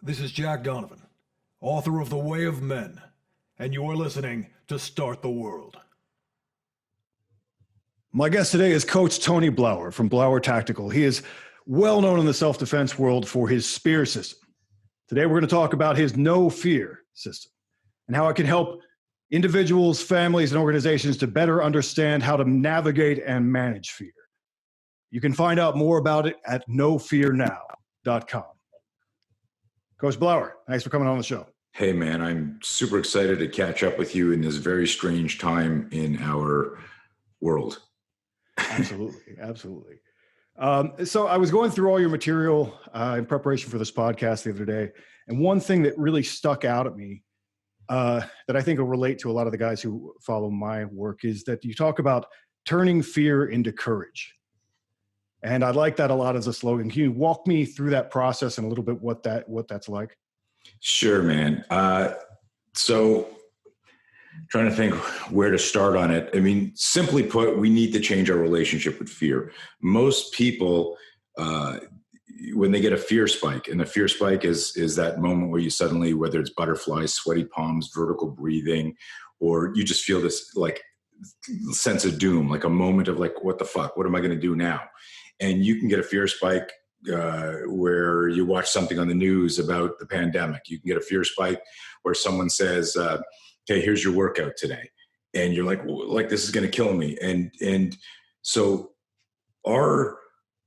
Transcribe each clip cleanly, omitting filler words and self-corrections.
This is Jack Donovan, author of The Way of Men, and you're listening to Start the World. My guest today is Coach Tony Blauer from Blauer Tactical. He is well known in the self-defense world for his SPEAR system. Today, we're going to talk about his no fear system and how it can help individuals, families, and organizations to better understand how to navigate and manage fear. You can find out more about it at nofearnow.com. Coach Blauer, thanks for coming on the show. Hey, man, I'm super excited to catch up with you in this very strange time in our world. Absolutely, absolutely. So I was going through all your material in preparation for this podcast the other day, and one thing that really stuck out at me that I think will relate to a lot of the guys who follow my work is that you talk about turning fear into courage. And I like that a lot as a slogan. Can you walk me through that process and a little bit what that's like? Sure, man. So trying to think where to start on it. I mean, simply put, we need to change our relationship with fear. Most people, when they get a fear spike, and the fear spike is that moment where you suddenly, whether it's butterflies, sweaty palms, vertical breathing, or you just feel this like sense of doom, like a moment of like, what the fuck? What am I going to do now? And you can get a fear spike where you watch something on the news about the pandemic. You can get a fear spike where someone says, okay, here's your workout today. And you're like this is going to kill me. And so our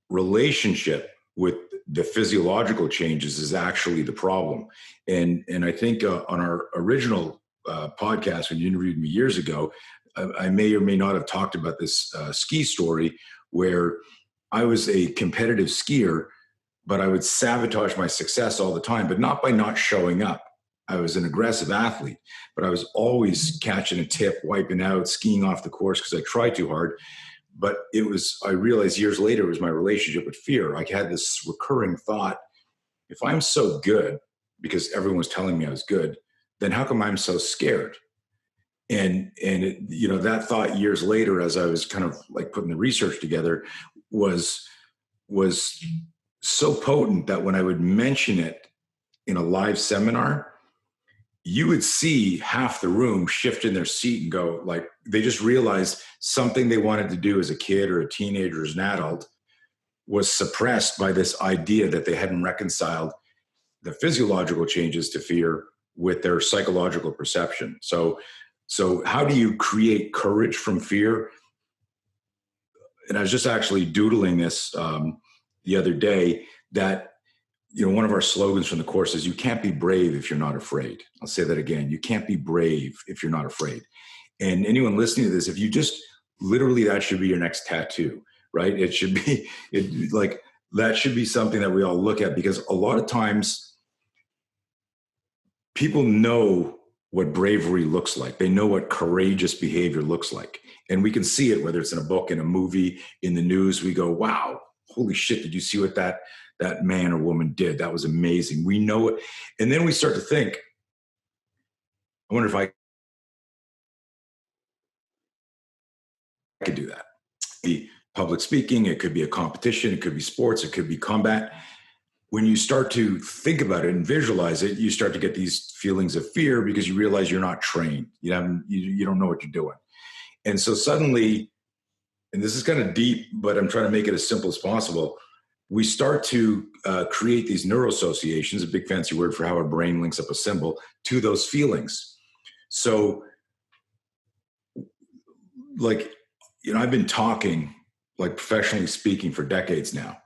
relationship with the physiological changes is actually the problem. And I think on our original podcast, when you interviewed me years ago, I may or may not have talked about this ski story where I was a competitive skier, but I would sabotage my success all the time, but not by not showing up. I was an aggressive athlete, but I was always catching a tip, wiping out, skiing off the course because I tried too hard. But I realized years later, it was my relationship with fear. I had this recurring thought, if I'm so good, because everyone was telling me I was good, then how come I'm so scared? And it, that thought years later, as I was kind of like putting the research together, was so potent that when I would mention it in a live seminar, you would see half the room shift in their seat and go, like, they just realized something they wanted to do as a kid or a teenager or as an adult was suppressed by this idea that they hadn't reconciled the physiological changes to fear with their psychological perception. So how do you create courage from fear? And I was just actually doodling this the other day that, one of our slogans from the course is, you can't be brave if you're not afraid. I'll say that again. You can't be brave if you're not afraid. And anyone listening to this, if you just literally, that should be your next tattoo, right? It should be that should be something that we all look at, because a lot of times people know what bravery looks like. They know what courageous behavior looks like. And we can see it, whether it's in a book, in a movie, in the news. We go, wow, holy shit, did you see what that man or woman did? That was amazing. We know it. And then we start to think, I wonder if I could do that. Be public speaking, it could be a competition, it could be sports, it could be combat. When you start to think about it and visualize it, you start to get these feelings of fear because you realize you're not trained. You don't know what you're doing. And so suddenly, and this is kind of deep, but I'm trying to make it as simple as possible, we start to create these neuroassociations, a big fancy word for how our brain links up a symbol, to those feelings. So, I've been talking, like professionally speaking, for decades now.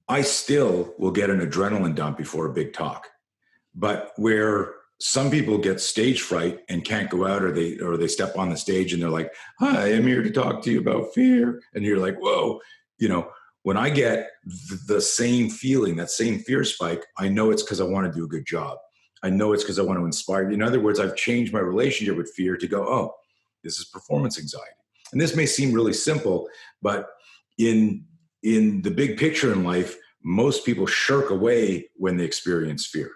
I still will get an adrenaline dump before a big talk. But where some people get stage fright and can't go out, or they step on the stage and they're like, hi, I'm here to talk to you about fear. And you're like, whoa, when I get the same feeling, that same fear spike, I know it's because I want to do a good job. I know it's because I want to inspire. In other words, I've changed my relationship with fear to go, oh, this is performance anxiety. And this may seem really simple, but in the big picture in life, most people shirk away when they experience fear.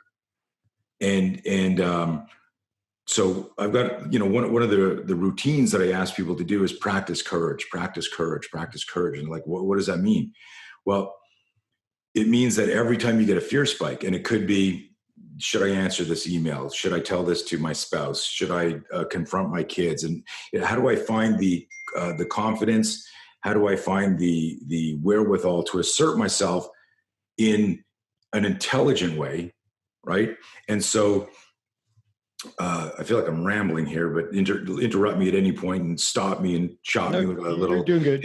So I've got, one of the routines that I ask people to do is practice courage, practice courage, practice courage. And what does that mean? Well, it means that every time you get a fear spike, and it could be should I answer this email? Should I tell this to my spouse? Should I confront my kids? And how do I find the confidence? How do I find the wherewithal to assert myself in an intelligent way, right? And so I feel like I'm rambling here, but interrupt me at any point and stop me and chop me with a little. You're doing good.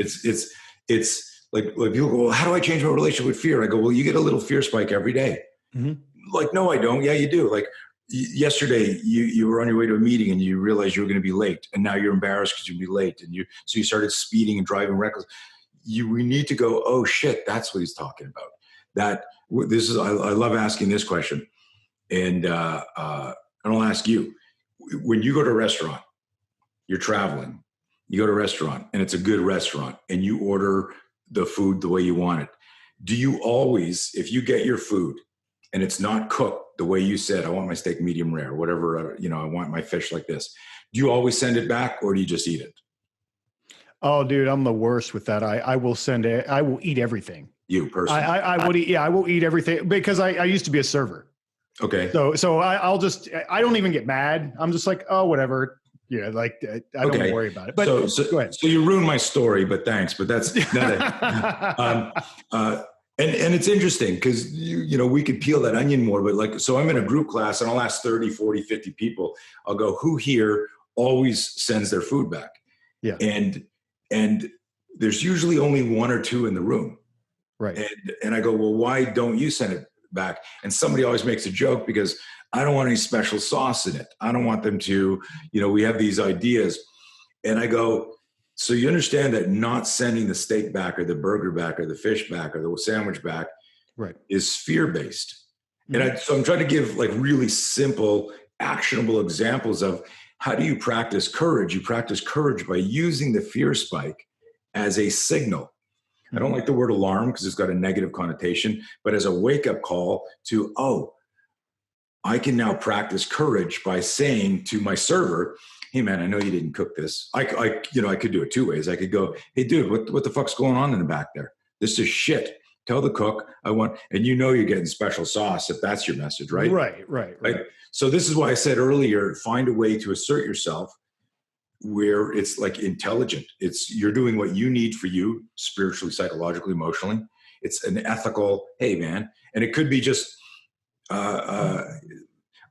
It's like people go, well, how do I change my relationship with fear? I go, well, you get a little fear spike every day. Mm-hmm. Like, no, I don't. Yeah, you do. Like yesterday, you were on your way to a meeting and you realized you were going to be late, and now you're embarrassed because you'll be late, and so you started speeding and driving reckless. We need to go, oh shit, that's what he's talking about. I love asking this question, and I'll ask you: when you go to a restaurant, you're traveling, you go to a restaurant, and it's a good restaurant, and you order the food the way you want it. Do you always, if you get your food and it's not cooked the way you said, I want my steak medium rare, whatever, I want my fish like this, do you always send it back, or do you just eat it? Oh, dude, I'm the worst with that. I will send it. I will eat everything. You personally? I would eat. Yeah, I will eat everything because I used to be a server. Okay. So I don't even get mad. I'm just like, oh, whatever. Yeah, like I don't worry about it. But so go ahead. So you ruined my story, but thanks. But that's and it's interesting because we could peel that onion more. But so I'm in a group class and I'll ask 30, 40, 50 people. I'll go, who here always sends their food back? Yeah. And there's usually only one or two in the room. Right. And I go, well, why don't you send it back? And somebody always makes a joke because I don't want any special sauce in it. I don't want them to, we have these ideas. And I go, so you understand that not sending the steak back or the burger back or the fish back or the sandwich back right. is fear-based. Mm-hmm. And so I'm trying to give like really simple, actionable examples of how do you practice courage? You practice courage by using the fear spike as a signal. I don't like the word alarm because it's got a negative connotation, but as a wake-up call to, oh, I can now practice courage by saying to my server, hey man, I know you didn't cook this. I could do it two ways. I could go, hey dude, what the fuck's going on in the back there? This is shit. Tell the cook and you're getting special sauce if that's your message, right? Right. So this is why I said earlier, find a way to assert yourself where it's like intelligent. You're doing what you need for you spiritually, psychologically, emotionally. It's an ethical, hey man. And it could be just, I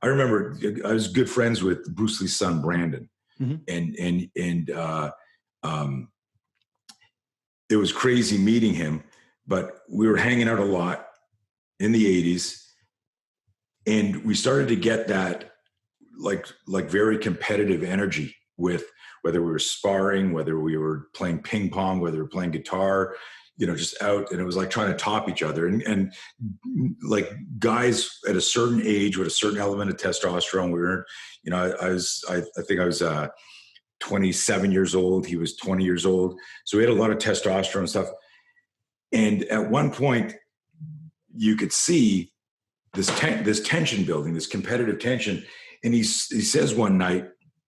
remember I was good friends with Bruce Lee's son, Brandon. Mm-hmm. And it was crazy meeting him, but we were hanging out a lot in the 80s. And we started to get that like very competitive energy with whether we were sparring, whether we were playing ping pong, whether we were playing guitar, just out. And it was like trying to top each other. And like guys at a certain age with a certain element of testosterone, we were, I think I was 27 years old. He was 20 years old. So we had a lot of testosterone stuff. And at one point you could see this tension building, this competitive tension. And he says one night,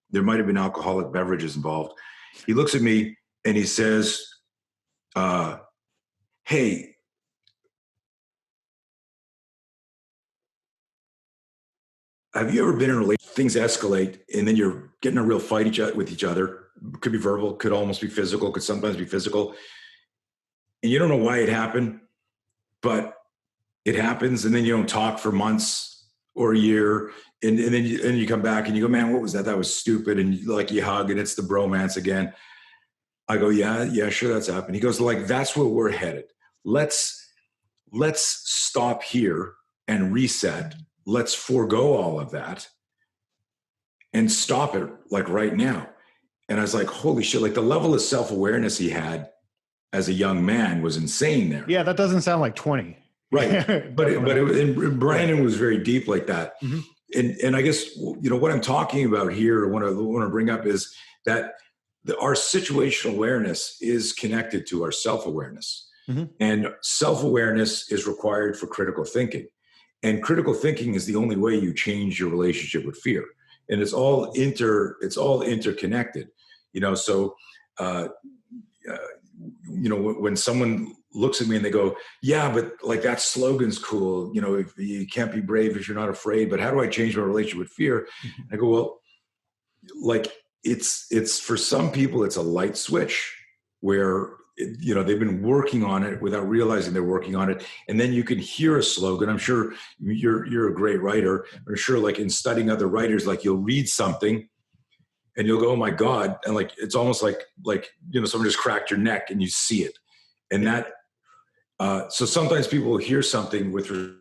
there might've been alcoholic beverages involved. He looks at me and he says, hey, have you ever been in a relationship, things escalate and then you're getting a real fight with each other? Could be verbal, could almost be physical, could sometimes be physical. And you don't know why it happened, but it happens. And then you don't talk for months or a year. And then you come back and you go, man, what was that? That was stupid. And you hug and it's the bromance again. I go, yeah, sure. That's happened. He goes, that's where we're headed. Let's stop here and reset. Let's forego all of that and stop it right now. And I was like, holy shit, the level of self-awareness he had as a young man was insane there. Yeah. That doesn't sound like 20. Right. but Brandon was very deep like that. Mm-hmm. And I guess, what I'm talking about here, what I want to bring up is that our situational awareness is connected to our self-awareness. Mm-hmm. And self-awareness is required for critical thinking. And critical thinking is the only way you change your relationship with fear. And it's all interconnected, so, when someone looks at me and they go, yeah, but like that slogan's cool. You know, if you can't be brave if you're not afraid, but how do I change my relationship with fear? And I go, well, like it's for some people, it's a light switch where, you know, they've been working on it without realizing they're working on it. And then you can hear a slogan. I'm sure you're a great writer. I'm sure like in studying other writers, like you'll read something and you'll go, oh my God. And like, it's almost like, you know, someone just cracked your neck and you see it. And that, so sometimes people will hear something with respect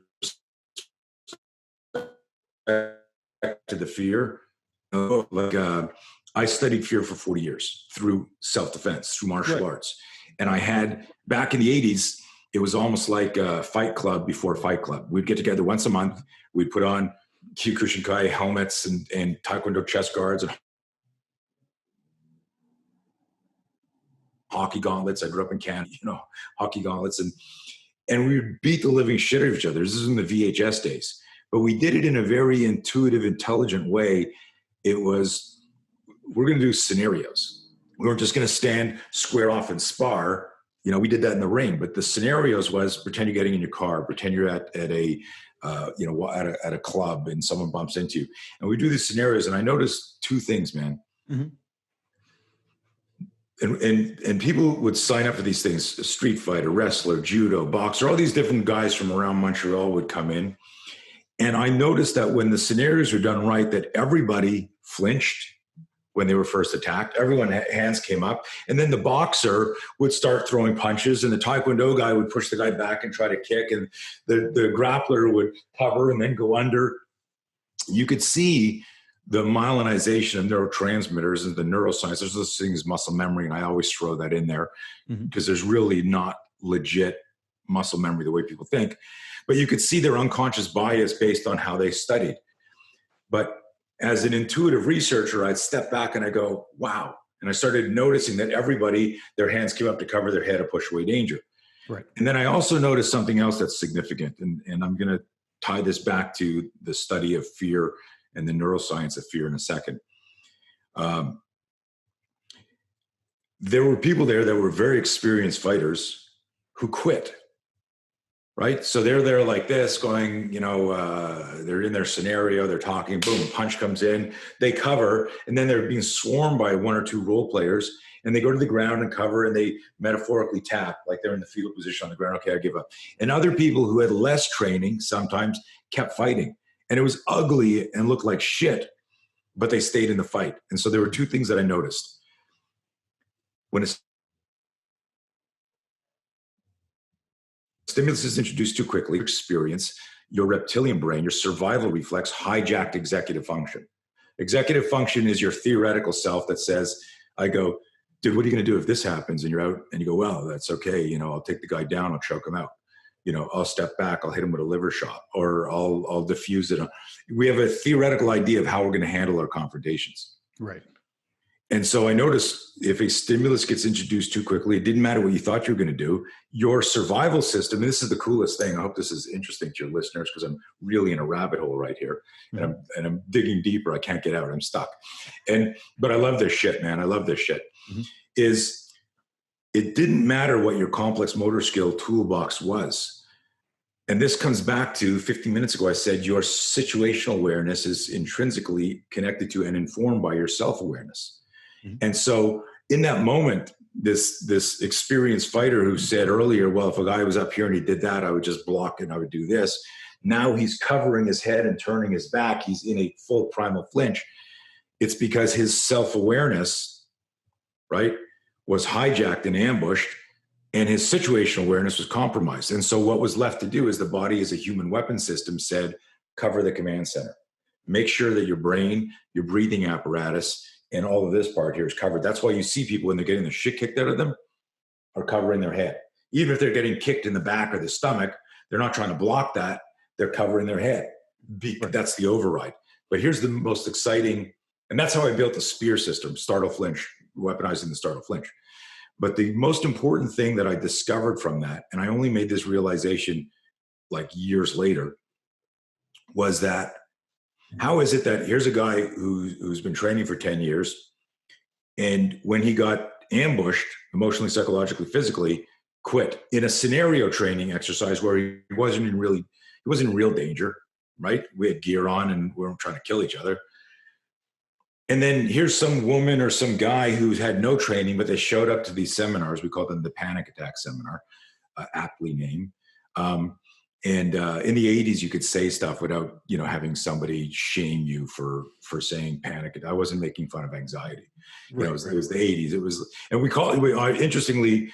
to the fear. I studied fear for 40 years through self-defense, through martial arts. And I had, back in the 80s, it was almost like a fight club before Fight Club. We'd get together once a month. We'd put on Kyokushinkai helmets and Taekwondo chest guards and hockey gauntlets. I grew up in Canada, you know, hockey gauntlets. And we would beat the living shit out of each other. This is in the VHS days. But we did it in a very intuitive, intelligent way. It was, we're going to do scenarios. We weren't just going to stand square off and spar. You know, we did that in the ring, but the scenarios was pretend you're getting in your car, pretend you're at a, you know, at a club and someone bumps into you. And we do these scenarios. And I noticed two things, man. Mm-hmm. And people would sign up for these things, a street fighter, wrestler, judo, boxer, all these different guys from around Montreal would come in. And I noticed that when the scenarios were done right, that everybody flinched when they were first attacked. Everyone, hands came up. And then the boxer would start throwing punches and the Taekwondo guy would push the guy back and try to kick. And the grappler would cover and then go under. You could see the myelinization of neurotransmitters and the neuroscience. There's this thing as muscle memory, and I always throw that in there because there's really not legit muscle memory the way people think. But you could see their unconscious bias based on how they studied. But as an intuitive researcher, I'd step back and I go, wow. And I started noticing that everybody, their hands came up to cover their head to push away danger. Right. And then I also noticed something else that's significant. And I'm going to tie this back to the study of fear and the neuroscience of fear in a second. There were people there that were very experienced fighters who quit. Right. So they're there like this going, you know, they're in their scenario, they're talking, boom, a punch comes in, they cover, and then they're being swarmed by one or two role players, and they go to the ground and cover, and they metaphorically tap, like they're in the fetal position on the ground. Okay, I give up. And other people who had less training sometimes kept fighting, and it was ugly and looked like shit, but they stayed in the fight. And so there were two things that I noticed. When it's stimulus is introduced too quickly, experience, your reptilian brain, your survival reflex hijacked executive function. Executive function is your theoretical self that says, I go, dude, what are you going to do if this happens? And you're out and you go, well, that's okay. You know, I'll take the guy down. I'll choke him out. You know, I'll step back. I'll hit him with a liver shot, or I'll diffuse it. We have a theoretical idea of how we're going to handle our confrontations. Right. And so I noticed if a stimulus gets introduced too quickly, it didn't matter what you thought you were going to do. Your survival system, and this is the coolest thing. I hope this is interesting to your listeners because I'm really in a rabbit hole right here, and I'm digging deeper. I can't get out. I'm stuck. But I love this shit, man. I love this shit. Is it didn't matter what your complex motor skill toolbox was. And this comes back to 15 minutes ago. I said your situational awareness is intrinsically connected to and informed by your self-awareness. And so in that moment, this experienced fighter who said earlier, well, if a guy was up here and he did that, I would just block and I would do this. Now he's covering his head and turning his back. He's in a full primal flinch. It's because his self-awareness, right, was hijacked and ambushed, and his situational awareness was compromised. And so what was left to do is the body as a human weapon system said, cover the command center. Make sure that your brain, your breathing apparatus, and all of this part here is covered. That's why you see people when they're getting the shit kicked out of them are covering their head. Even if they're getting kicked in the back or the stomach, they're not trying to block that. They're covering their head. That's the override. But here's the most exciting, and that's how I built the spear system, startle flinch, weaponizing the startle flinch. But the most important thing that I discovered from that, and I only made this realization like years later, was that how is it that here's a guy who's been training for 10 years, and when he got ambushed emotionally, psychologically, physically, quit in a scenario training exercise where he wasn't in real danger, right? We had gear on and we weren't trying to kill each other. And then here's some woman or some guy who's had no training, but they showed up to these seminars. We call them the panic attack seminar, aptly named. And in the 80s, you could say stuff without, having somebody shame you for saying panic. I wasn't making fun of anxiety. It was the 80s. It was, and we call it, interestingly,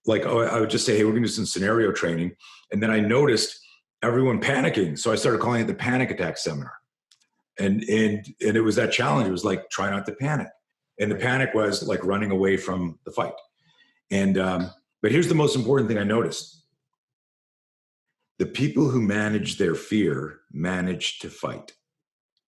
like, I would just say, hey, we're going to do some scenario training. And then I noticed everyone panicking. So I started calling it the panic attack seminar. And it was that challenge. It was like, try not to panic. And the panic was like running away from the fight. And, but here's the most important thing I noticed. The people who manage their fear managed to fight.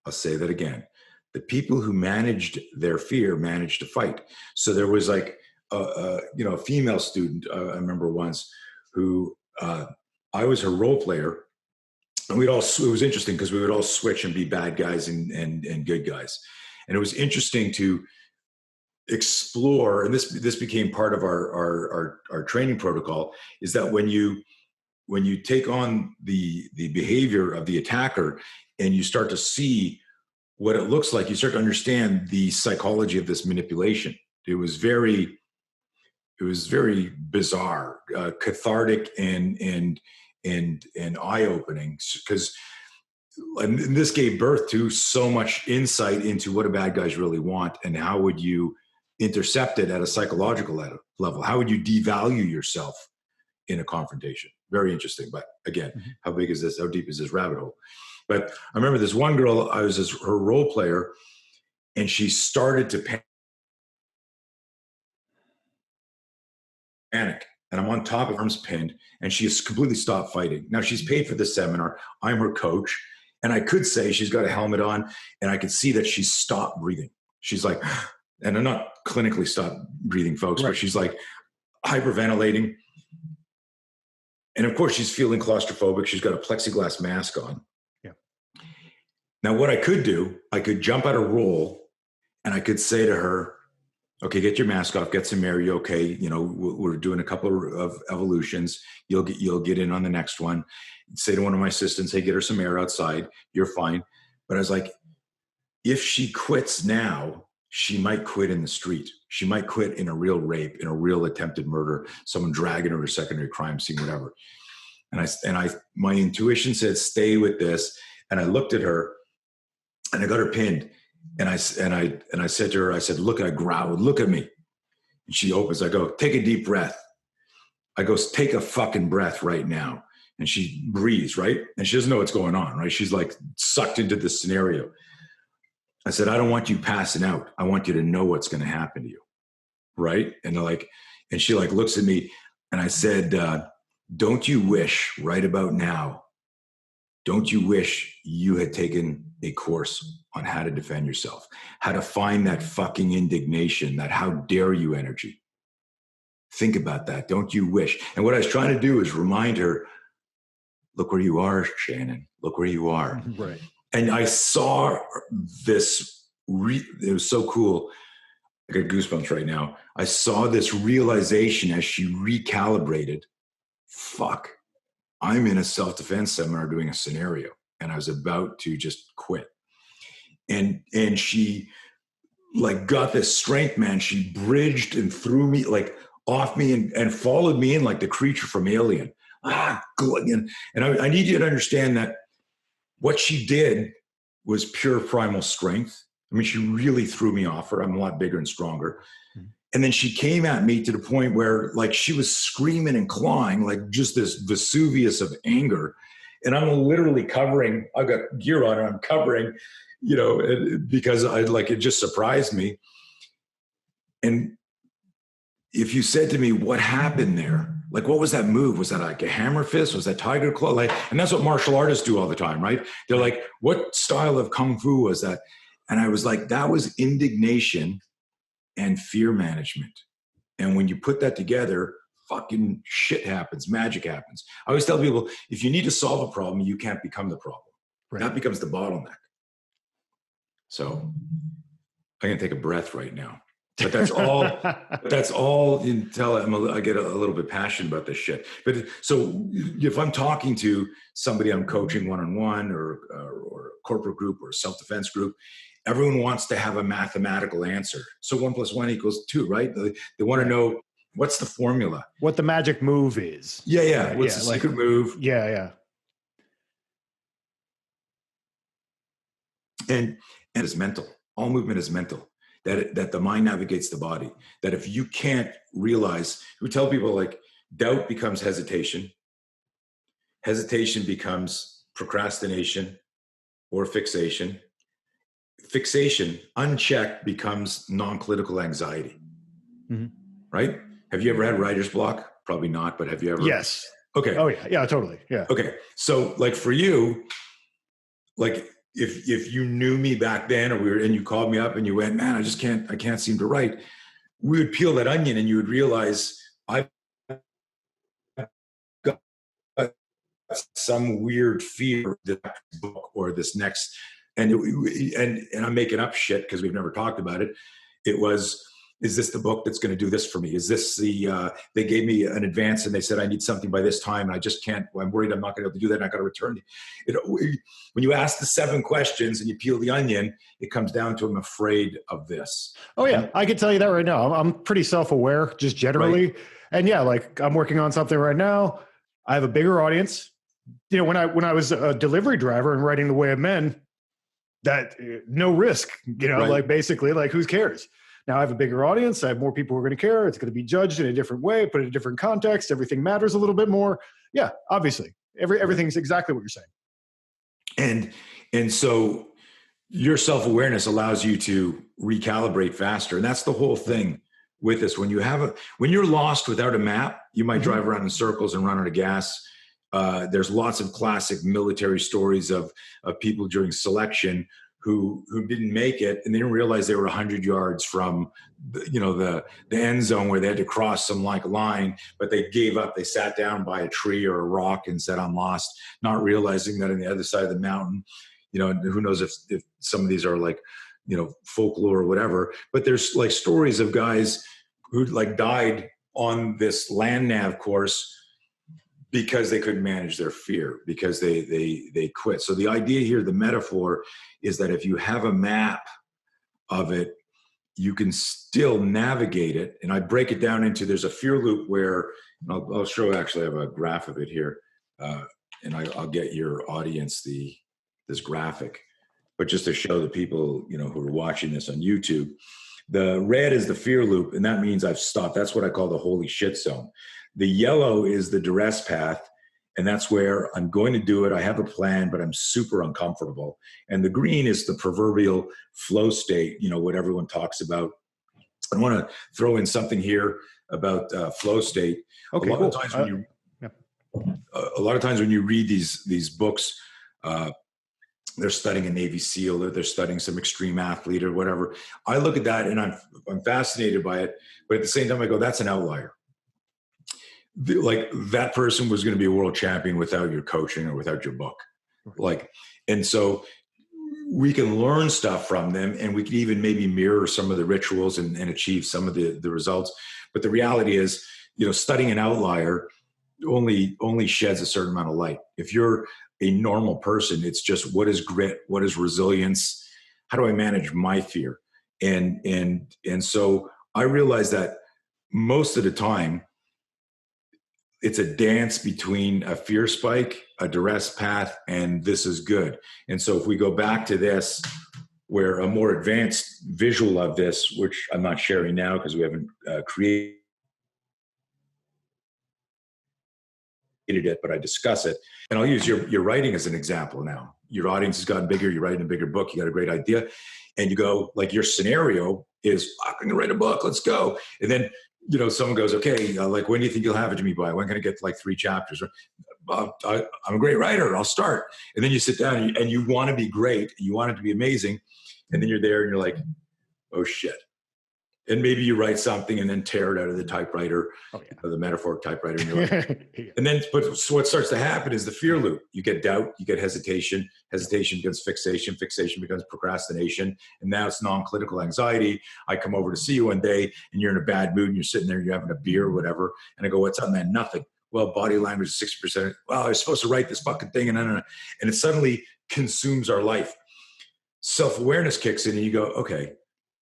I'll say that again. The people who managed their fear managed to fight. So there was like, a female student, I remember once, who I was her role player. And it was interesting because we would all switch and be bad guys and good guys. And it was interesting to explore, and this became part of our training protocol, is that when you take on the behavior of the attacker and you start to see what it looks like, you start to understand the psychology of this manipulation. It was very bizarre, cathartic and eye-opening, because this gave birth to so much insight into what do bad guys really want and how would you intercept it at a psychological level. How would you devalue yourself in a confrontation? Very interesting. But again, how big is this? How deep is this rabbit hole? But I remember this one girl, I was her role player, and she started to panic. And I'm on top of her, arms pinned, and she has completely stopped fighting. Now she's paid for this seminar. I'm her coach. And I could say she's got a helmet on, and I could see that she's stopped breathing. She's like, and I'm not clinically stopped breathing, folks, but she's like hyperventilating. And of course, she's feeling claustrophobic. She's got a plexiglass mask on. Yeah. Now, what I could do, I could jump out of roll, and I could say to her, okay, get your mask off, get some air. You okay? We're doing a couple of evolutions. You'll get in on the next one. Say to one of my assistants, hey, get her some air outside. You're fine. But I was like, if she quits now, she might quit in the street. She might quit in a real rape, in a real attempted murder, someone dragging her to a secondary crime scene, whatever. And my intuition said, stay with this. And I looked at her and I got her pinned. And I said to her, I said, look, I growled, look at me. And she opens, I go, take a deep breath. I go, take a fucking breath right now. And she breathes, right? And she doesn't know what's going on, right? She's like sucked into this scenario. I said, I don't want you passing out. I want you to know what's going to happen to you. Right. And she looks at me, and I said, don't you wish right about now, don't you wish you had taken a course on how to defend yourself, how to find that fucking indignation, that how dare you energy? Think about that. Don't you wish? And what I was trying to do is remind her, look where you are, Shannon. Look where you are. Right. And I saw this, it was so cool. I got goosebumps right now. I saw this realization as she recalibrated. Fuck, I'm in a self-defense seminar doing a scenario, and I was about to just quit. And she got this strength, man. She bridged and threw me off me and followed me in like the creature from Alien. And I need you to understand that what she did was pure primal strength. I mean, she really threw me off her. I'm a lot bigger and stronger. Mm-hmm. And then she came at me to the point where she was screaming and clawing, like just this Vesuvius of anger. And I'm literally covering, I've got gear on, and I'm covering, because it just surprised me. And if you said to me, what happened there? What was that move? Was that like a hammer fist? Was that tiger claw? And that's what martial artists do all the time, right? They're like, what style of kung fu was that? And I was like, that was indignation and fear management. And when you put that together, fucking shit happens, magic happens. I always tell people, if you need to solve a problem, you can't become the problem. Right. That becomes the bottleneck. So I'm going to take a breath right now. But that's all until I get a little bit passionate about this shit. But so if I'm talking to somebody I'm coaching one-on-one or a corporate group or a self-defense group, everyone wants to have a mathematical answer. So 1 + 1 = 2, right? They want to know what's the formula, what the magic move is. Yeah. What's the secret move? Yeah. And it's mental. All movement is mental. That the mind navigates the body. That if you can't realize, we tell people like doubt becomes hesitation. Hesitation becomes procrastination or fixation. Fixation, unchecked, becomes non-clinical anxiety. Mm-hmm. Right? Have you ever had writer's block? Probably not, but have you ever? Yes. Okay. Oh yeah. Yeah, totally. Yeah. Okay. So like for you, like if you knew me back then and you called me up and you went, man, I can't seem to write. We would peel that onion and you would realize I've got some weird fear that book or this next, and I'm making up shit because we've never talked about it. It was, is this the book that's going to do this for me? Is this they gave me an advance and they said, I need something by this time. And I just can't, I'm worried I'm not going to be able to do that. And I got to return it. When you ask the 7 questions and you peel the onion, it comes down to, I'm afraid of this. Oh yeah. I can tell you that right now. I'm pretty self-aware just generally. Right. And yeah, like I'm working on something right now. I have a bigger audience. You know, when I was a delivery driver and writing The Way of Men, that no risk, you know, like basically like who cares? Now I have a bigger audience. I have more people who are going to care. It's going to be judged in a different way, put in a different context. Everything matters a little bit more. Yeah, obviously. Everything's exactly what you're saying. And so your self-awareness allows you to recalibrate faster. And that's the whole thing with this. When you're lost without a map, you might drive around in circles and run out of gas. There's lots of classic military stories of people during selection who didn't make it, and they didn't realize they were 100 yards from the end zone where they had to cross some like line, but they gave up. They sat down by a tree or a rock and said, I'm lost, not realizing that on the other side of the mountain, who knows if some of these are like, folklore or whatever, but there's like stories of guys who like died on this land nav course because they couldn't manage their fear, because they quit. So the idea here, the metaphor, is that if you have a map of it, you can still navigate it. And I break it down into, there's a fear loop where, I'll show, actually I have a graph of it here, and I'll get your audience this graphic, but just to show the people, who are watching this on YouTube, the red is the fear loop, and that means I've stopped. That's what I call the holy shit zone. The yellow is the duress path, and that's where I'm going to do it. I have a plan, but I'm super uncomfortable. And the green is the proverbial flow state, what everyone talks about. I want to throw in something here about flow state. Okay, a lot of times when you read these books, they're studying a Navy SEAL, or they're studying some extreme athlete or whatever. I look at that and I'm fascinated by it, but at the same time I go, that's an outlier. Like that person was going to be a world champion without your coaching or without your book. And so we can learn stuff from them, and we can even maybe mirror some of the rituals and achieve some of the results. But the reality is, studying an outlier only sheds a certain amount of light. If you're a normal person, it's just, what is grit? What is resilience? How do I manage my fear? And so I realized that most of the time, it's a dance between a fear spike, a duress path, and this is good. And so if we go back to this, where a more advanced visual of this, which I'm not sharing now because we haven't created it, but I discuss it. And I'll use your writing as an example now. Your audience has gotten bigger. You're writing a bigger book. You got a great idea. And you go, like, your scenario is, I'm going to write a book. Let's go. And then, someone goes, okay, like, when do you think you'll have it to me by? When can I get like 3 chapters? I'm a great writer. I'll start. And then you sit down and you want to be great. You want it to be amazing. And then you're there and you're like, oh shit. And maybe you write something and then tear it out of the typewriter, or the metaphoric typewriter. And, you're like, and then, so what starts to happen is the fear loop. You get doubt, you get hesitation. Hesitation becomes fixation. Fixation becomes procrastination. And now it's non-clinical anxiety. I come over to see you one day and you're in a bad mood and you're sitting there, you're having a beer or whatever. And I go, what's up, man? Nothing. Well, body language is 60%. Well, I was supposed to write this fucking thing. And it suddenly consumes our life. Self-awareness kicks in and you go, okay,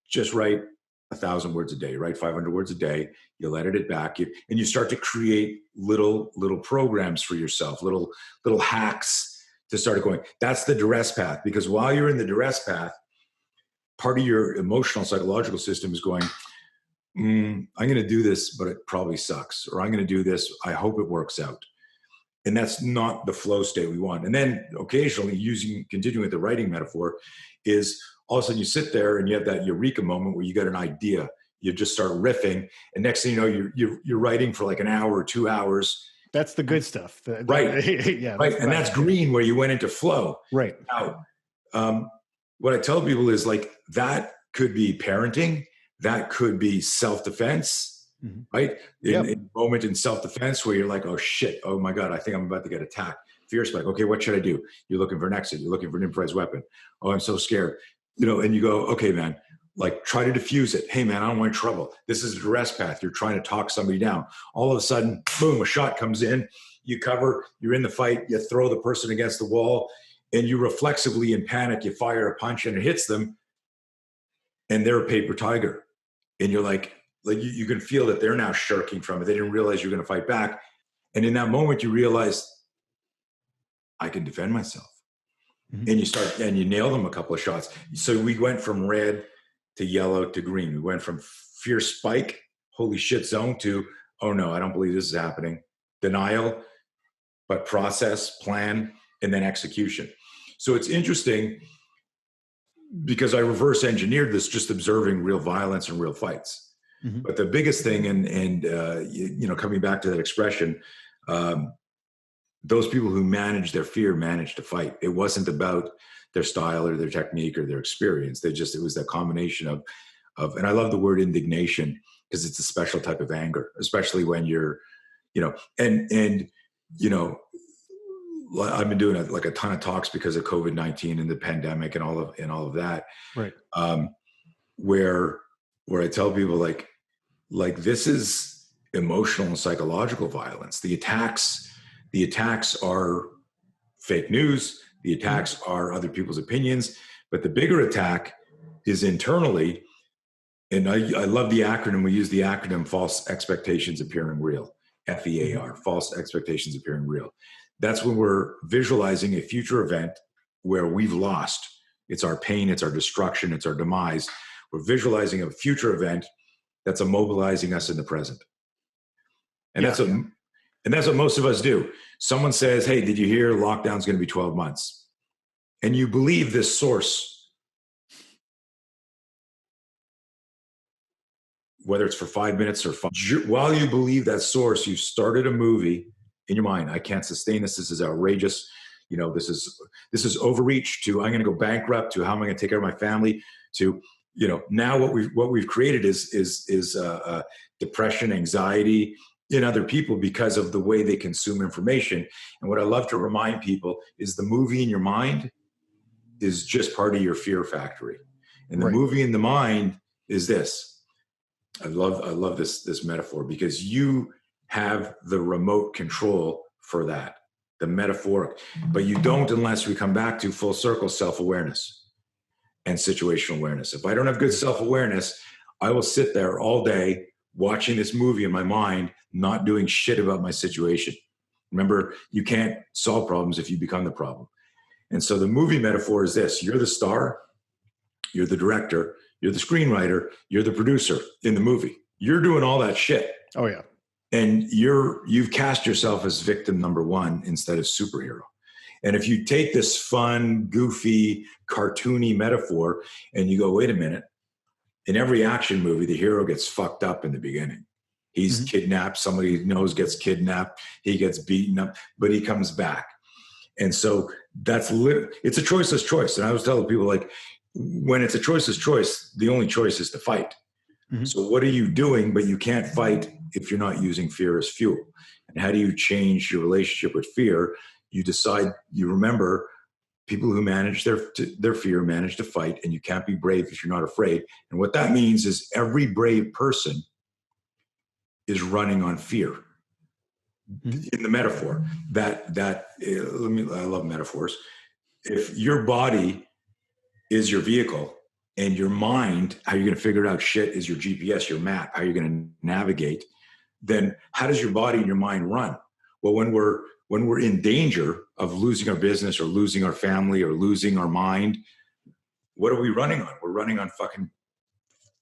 just write 1,000 words a day, right? 500 words a day. You'll edit it back, and you start to create little programs for yourself, little hacks to start going. That's the duress path, because while you're in the duress path, part of your emotional psychological system is going, I'm going to do this, but it probably sucks, or I'm going to do this, I hope it works out. And that's not the flow state we want. And then occasionally, continuing with the writing metaphor, is all of a sudden you sit there and you have that eureka moment where you get an idea. You just start riffing, and next thing you know, you're writing for like an hour or 2 hours. That's the good stuff. Right. Yeah. Right. And that's green, where you went into flow. Right. Now, what I tell people is, like, that could be parenting. That could be self-defense, right? In a moment in self-defense where you're like, oh shit, oh my God, I think I'm about to get attacked. Fear spike. Okay, what should I do? You're looking for an exit. You're looking for an improvised weapon. Oh, I'm so scared. And you go, okay, man, like, try to diffuse it. Hey, man, I don't want trouble. This is a duress path. You're trying to talk somebody down. All of a sudden, boom, a shot comes in. You cover. You're in the fight. You throw the person against the wall, and you reflexively, in panic, you fire a punch, and it hits them, and they're a paper tiger. And you're like you can feel that they're now shirking from it. They didn't realize you're going to fight back. And in that moment, you realize, I can defend myself. And you nail them a couple of shots. So we went from red to yellow to green. We went from fear spike, holy shit zone, to, oh no, I don't believe this is happening. Denial, but process, plan, and then execution. So it's interesting because I reverse engineered this, just observing real violence and real fights. But the biggest thing, and coming back to that expression, those people who manage their fear manage to fight. It wasn't about their style or their technique or their experience. It was that combination of, and I love the word indignation, because it's a special type of anger, especially when you're, I've been doing a ton of talks because of COVID-19 and the pandemic and all of that. Right. Where I tell people, like this is emotional and psychological violence. The attacks are fake news. The attacks are other people's opinions, but the bigger attack is internally. And I love the acronym. We use the acronym false expectations appearing real, FEAR, false expectations appearing real. That's when we're visualizing a future event where we've lost. It's our pain, it's our destruction, it's our demise. We're visualizing a future event that's immobilizing us in the present. And that's what most of us do. Someone says, hey, did you hear lockdown's going to be 12 months? And you believe this source, whether it's for 5 minutes or while you believe that source, you've started a movie in your mind. I can't sustain this. This is outrageous. This is overreach, to I'm going to go bankrupt, to how am I going to take care of my family, to, now what we've created is depression, anxiety in other people because of the way they consume information. And what I love to remind people is the movie in your mind is just part of your fear factory. And the movie in the mind is this. I love this metaphor, because you have the remote control for that, the metaphoric, but you don't unless we come back to full circle self-awareness and situational awareness. If I don't have good self-awareness, I will sit there all day watching this movie in my mind, not doing shit about my situation. Remember, you can't solve problems if you become the problem. And so the movie metaphor is this: you're the star, you're the director, you're the screenwriter, you're the producer in the movie. You're doing all that shit. Oh yeah. And you've cast yourself as victim number one instead of superhero. And if you take this fun, goofy, cartoony metaphor and you go, wait a minute, in every action movie, the hero gets fucked up in the beginning. He's kidnapped. Somebody he knows gets kidnapped. He gets beaten up, but he comes back. And so it's a choiceless choice. And I was telling people, like, when it's a choiceless choice, the only choice is to fight. Mhm. So what are you doing? But you can't fight if you're not using fear as fuel. And how do you change your relationship with fear? You decide, you remember people who manage their fear manage to fight, and you can't be brave if you're not afraid. And what that means is every brave person is running on fear. Mhm. In the metaphor I love metaphors. If your body is your vehicle and your mind, how you're going to figure out shit, is your GPS, your map, how you're going to navigate, then how does your body and your mind run? Well, when we're in danger of losing our business or losing our family or losing our mind, what are we running on? We're running on fucking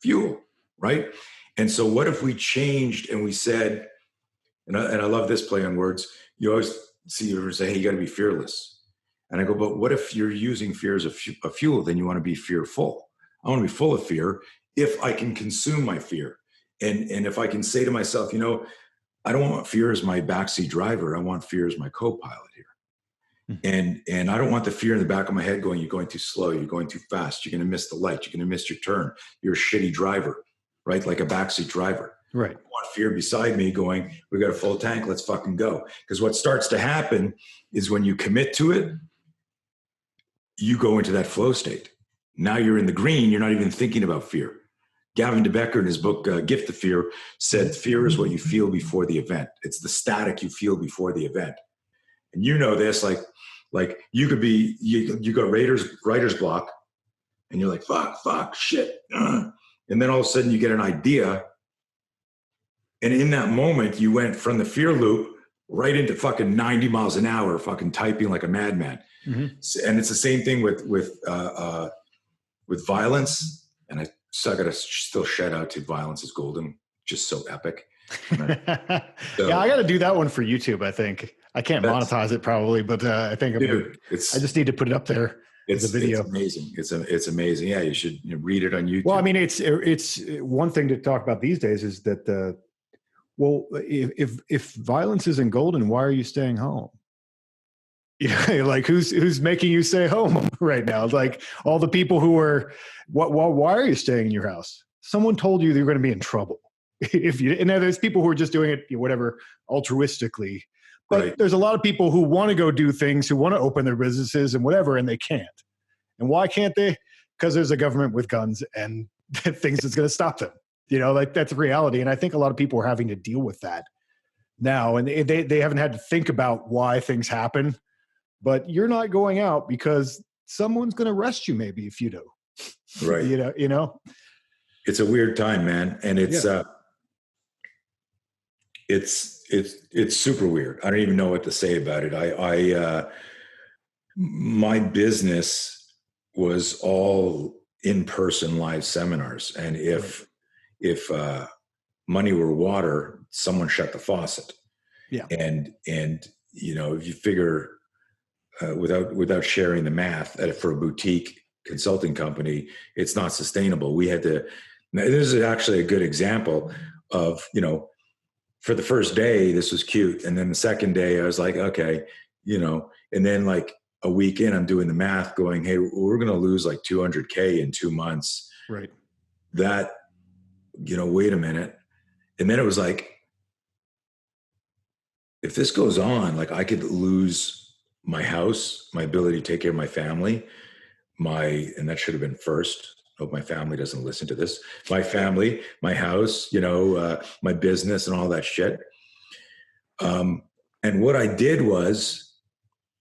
fuel, right? And so what if we changed and we said, and I love this play on words, you always see you say, hey, you got to be fearless. And I go, but what if you're using fear as a fuel? Then you want to be fearful. I want to be full of fear if I can consume my fear. And if I can say to myself, I don't want fear as my backseat driver. I want fear as my co-pilot here. And I don't want the fear in the back of my head going, you're going too slow, you're going too fast, you're going to miss the light, you're going to miss your turn, you're a shitty driver, right? Like a backseat driver. Right. I want fear beside me going, we got a full tank, let's fucking go. Because what starts to happen is when you commit to it, you go into that flow state. Now you're in the green, you're not even thinking about fear. Gavin de Becker in his book, Gift of Fear, said fear is what you feel before the event. It's the static you feel before the event. And you know this, like you could be, you got writer's block, and you're like, fuck, shit. And then all of a sudden you get an idea. And in that moment, you went from the fear loop right into fucking 90 miles an hour, fucking typing like a madman. Mm-hmm. And it's the same thing with violence. And I got to still shout out to Violence is Golden, just so epic. Yeah, I got to do that one for YouTube. I think I can't monetize it probably, but I think I just need to put it up there. It's a video. It's amazing. It's amazing. Yeah, you should read it on YouTube. Well, I mean, it's one thing to talk about these days is that well, if violence isn't golden, why are you staying home? Like who's making you stay home right now? Like all the people who are, why are you staying in your house? Someone told you you're going to be in trouble. And there's people who are just doing it, whatever, altruistically. But right. There's a lot of people who want to go do things, who want to open their businesses and whatever, and they can't. And why can't they? Because there's a government with guns and things that's going to stop them. Like that's reality. And I think a lot of people are having to deal with that now. And they haven't had to think about why things happen. But you're not going out because someone's going to arrest you maybe if you do. Right. It's a weird time, man. And it's super weird. I don't even know what to say about it. My business was all in-person live seminars. And if money were water, someone shut the faucet. Yeah. And if you figure, without sharing the math, for a boutique consulting company, it's not sustainable. We had to. This is actually a good example of for the first day this was cute, and then the second day I was like, okay, and then like a week in, I'm doing the math, going, hey, we're going to lose like $200K in 2 months. Right. That wait a minute, and then it was like, if this goes on, like I could lose my house, my ability to take care of my family, and that should have been first. Hope my family doesn't listen to this. My family, my house, my business and all that shit. And what I did was,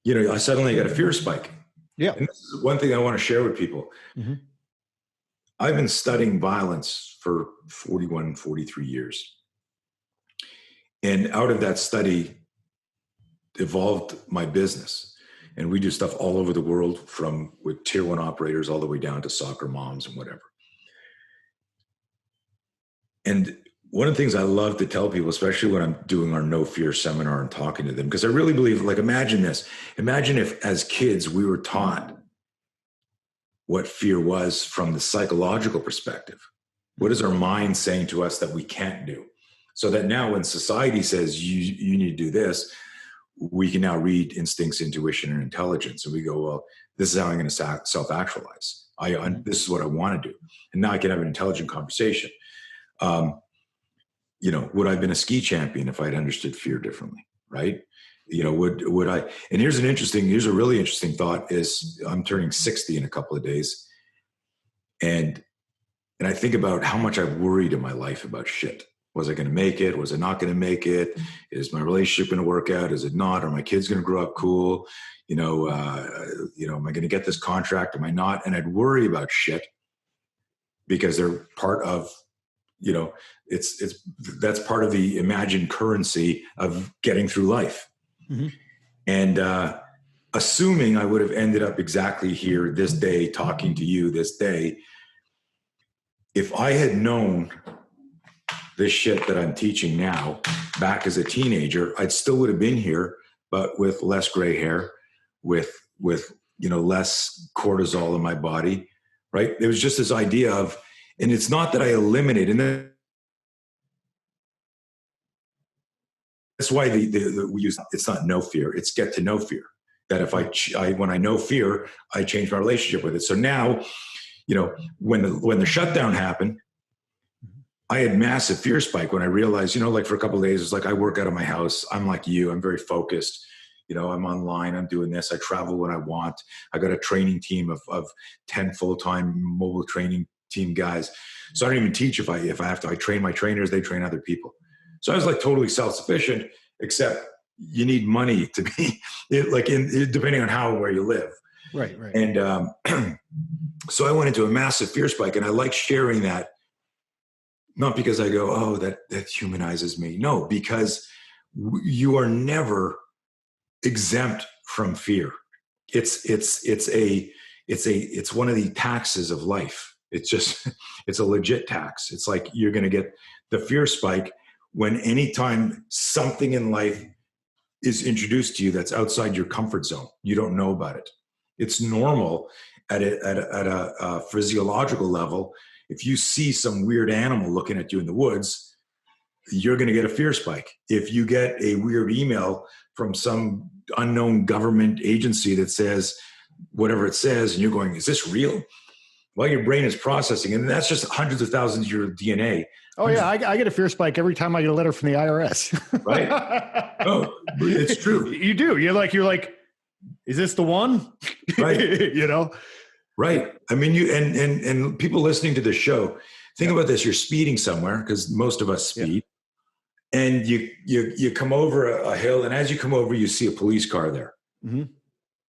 I suddenly got a fear spike. Yeah. And this is one thing I want to share with people. Mm-hmm. I've been studying violence for 41, 43 years. And out of that study evolved my business. And we do stuff all over the world, from with tier 1 operators all the way down to soccer moms and whatever. And one of the things I love to tell people, especially when I'm doing our No Fear seminar and talking to them, because I really believe, like, imagine this. Imagine if as kids we were taught what fear was from the psychological perspective. What is our mind saying to us that we can't do? So that now when society says you need to do this, we can now read instincts, intuition, and intelligence. And we go, well, this is how I'm going to self-actualize. This is what I want to do. And now I can have an intelligent conversation. You know, would I have been a ski champion if I'd understood fear differently? Right. You know, would I, and here's a really interesting thought is I'm turning 60 in a couple of days. And I think about how much I've worried in my life about shit. Was I going to make it? Was I not going to make it? Is my relationship going to work out? Is it not? Are my kids going to grow up cool? You know, am I going to get this contract? Am I not? And I'd worry about shit because they're part of, you know, that's part of the imagined currency of getting through life. Mm-hmm. And assuming I would have ended up exactly here this day, talking to you this day, if I had known this shit that I'm teaching now back as a teenager, I'd still would have been here, but with less gray hair, with you know, less cortisol in my body, right? It was just this idea of, and it's not that I eliminate, and that's why we use, it's not no fear, it's get to know fear. That if when I know fear, I change my relationship with it. So now, you know, when the shutdown happened, I had massive fear spike when I realized, you know, like for a couple of days, it's like I work out of my house. I'm like you. I'm very focused. You know, I'm online. I'm doing this. I travel when I want. I got a training team of 10 full-time mobile training team guys. So I don't even teach if I have to. I train my trainers. They train other people. So I was like totally self-sufficient, except you need money to be like depending on how and where you live. Right. And so I went into a massive fear spike, and I like sharing that. Not because I go, oh, that humanizes me. No, because you are never exempt from fear. It's one of the taxes of life. It's a legit tax. It's like you're going to get the fear spike when anytime something in life is introduced to you that's outside your comfort zone. You don't know about it. It's normal at a physiological level. If you see some weird animal looking at you in the woods, you're going to get a fear spike. If you get a weird email from some unknown government agency that says whatever it says, and you're going, is this real? Well, your brain is processing, and that's just hundreds of thousands of your DNA. Oh, yeah. I get a fear spike every time I get a letter from the IRS. Right? Oh, it's true. You do. You're like, is this the one? Right. You know? Right. I mean, you and people listening to this show, think about this. You're speeding somewhere, because most of us speed, and you come over a hill, and as you come over, you see a police car there, and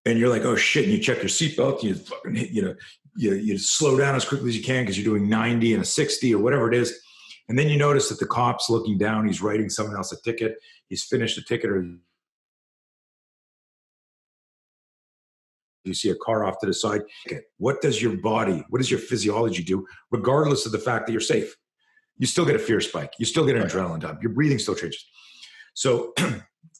you're like, oh shit! And you check your seatbelt, and you fucking you slow down as quickly as you can because you're doing 90 and a 60 or whatever it is, and then you notice that the cop's looking down. He's writing someone else a ticket. He's finished the ticket, or you see a car off to the side. What does your body, what does your physiology do, regardless of the fact that you're safe? You still get a fear spike. You still get an adrenaline dump. Your breathing still changes. So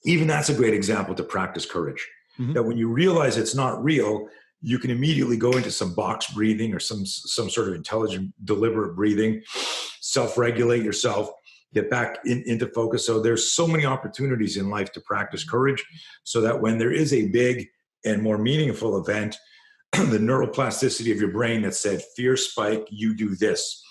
even that's a great example to practice courage. That when you realize it's not real, you can immediately go into some box breathing or some sort of intelligent, deliberate breathing, self-regulate yourself, get back into focus. So there's so many opportunities in life to practice courage, so that when there is a big and more meaningful event, the neuroplasticity of your brain that said, fear spike, you do this.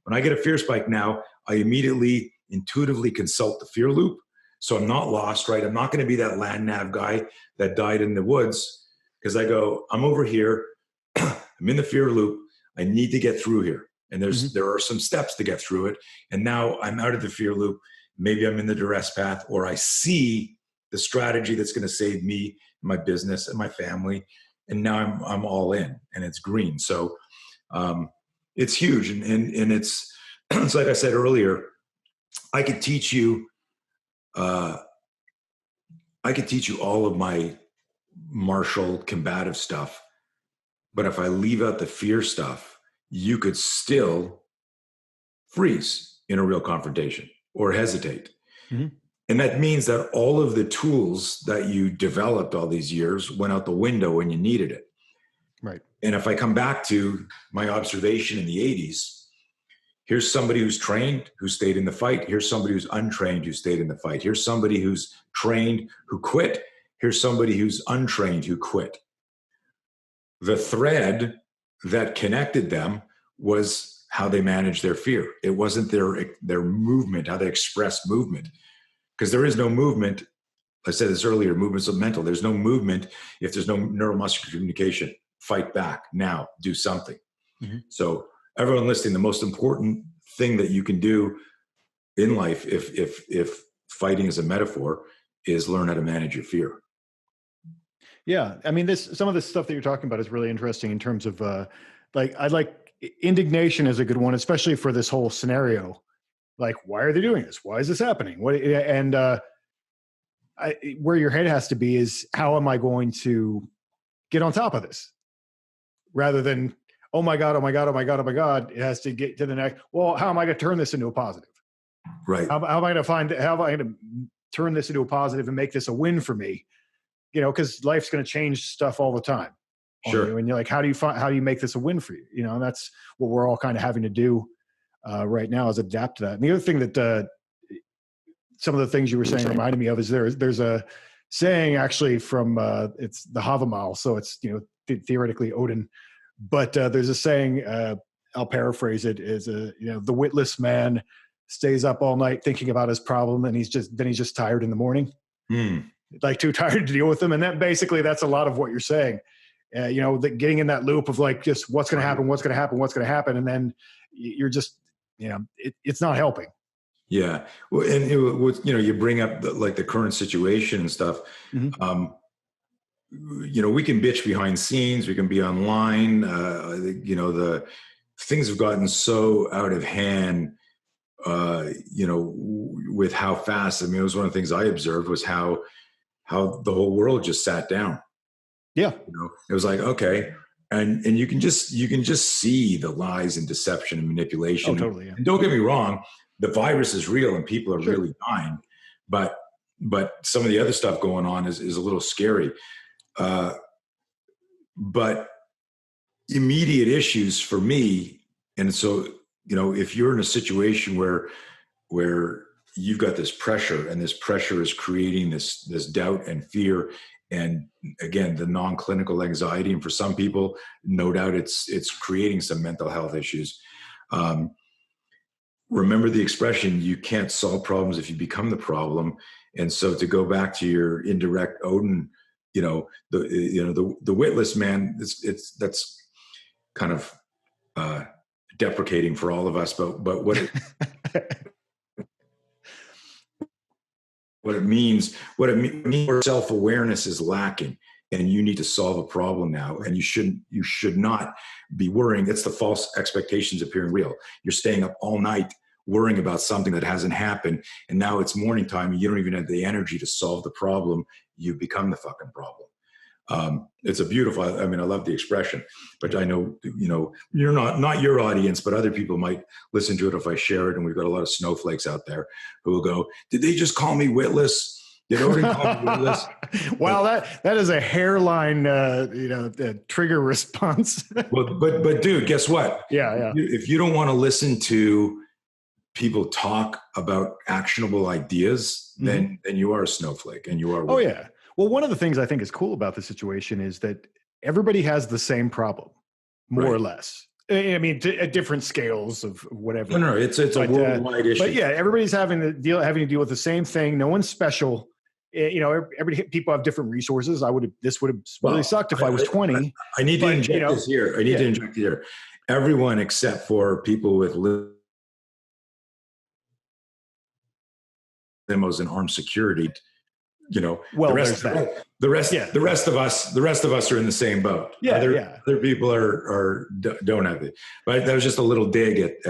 When I get a fear spike now, I immediately intuitively consult the fear loop. So I'm not lost, right? I'm not going to be that land nav guy that died in the woods, because I go, I'm over here. I'm in the fear loop. I need to get through here. And there are some steps to get through it. And now I'm out of the fear loop. Maybe I'm in the duress path, or I see the strategy that's going to save me, my business, and my family. And now I'm all in, and it's green. So it's huge. And it's like I said earlier, I could teach you all of my martial combative stuff, but if I leave out the fear stuff, you could still freeze in a real confrontation or hesitate. And that means that all of the tools that you developed all these years went out the window when you needed it. Right. And if I come back to my observation in the 80s, here's somebody who's trained, who stayed in the fight. Here's somebody who's untrained, who stayed in the fight. Here's somebody who's trained, who quit. Here's somebody who's untrained, who quit. The thread that connected them was how they manage their fear. It wasn't their movement, how they express movement. Because there is no movement. I said this earlier, movements of mental. There's no movement if there's no neuromuscular communication. Fight back now, do something. Mm-hmm. So everyone listening, the most important thing that you can do in life, if fighting is a metaphor, is learn how to manage your fear. Yeah. I mean, some of this stuff that you're talking about is really interesting in terms of indignation is a good one, especially for this whole scenario. Like, why are they doing this? Why is this happening? Where your head has to be is, how am I going to get on top of this? Rather than, oh my God, oh my God, oh my God, oh my God. It has to get to the next. Well, how am I going to turn this into a positive? Right. How am I going to turn this into a positive and make this a win for me? Because life's going to change stuff all the time. Sure. And you're like, how do you make this a win for you? And that's what we're all kind of having to do right now, is adapt to that. And the other thing that some of the things you were saying reminded me of is there's a saying actually from it's the Havamal, so it's theoretically Odin, but there's a saying, I'll paraphrase it, is the witless man stays up all night thinking about his problem, and he's just tired in the morning. Like, too tired to deal with them. And that's a lot of what you're saying. Getting in that loop of like, just what's going to happen. And then you're just, it's not helping. Yeah. Well, and you bring up the current situation and stuff. Mm-hmm. We can bitch behind scenes. We can be online. The things have gotten so out of hand, with how fast. I mean, it was one of the things I observed was how the whole world just sat down. Yeah. It was like, okay. And you can just see the lies and deception and manipulation. Oh, totally. Yeah. And don't get me wrong, the virus is real and people are Sure. really dying, but some of the other stuff going on is a little scary. But immediate issues for me. And so, if you're in a situation where you've got this pressure, and this pressure is creating this doubt and fear, and again, the non-clinical anxiety, and for some people, no doubt it's creating some mental health issues. Remember the expression, you can't solve problems if you become the problem. And so, to go back to your indirect Odin, the witless man, that's kind of deprecating for all of us, but what it means self-awareness is lacking, and you need to solve a problem now, and you should not be worrying. It's the false expectations appearing real. You're staying up all night worrying about something that hasn't happened, and now it's morning time and you don't even have the energy to solve the problem. You've become the fucking problem. It's a beautiful, I love the expression, but I know, you're not your audience, but other people might listen to it if I share it. And we've got a lot of snowflakes out there who will go, did they just call me witless? Did Odin call me witless? Wow. That is a hairline, trigger response. but dude, guess what? Yeah. If you don't want to listen to people talk about actionable ideas, then you are a snowflake, and you are. Oh yeah. Well, one of the things I think is cool about the situation is that everybody has the same problem, more or less. I mean, at different scales of whatever. No, it's a worldwide issue. But yeah, everybody's having to deal with the same thing. No one's special. People have different resources. This would have really sucked if I was 20. I need to inject this here. I need to inject here. Everyone except for people with limos and armed security. Well, the rest of us are in the same boat. Other people don't have it. But that was just a little dig at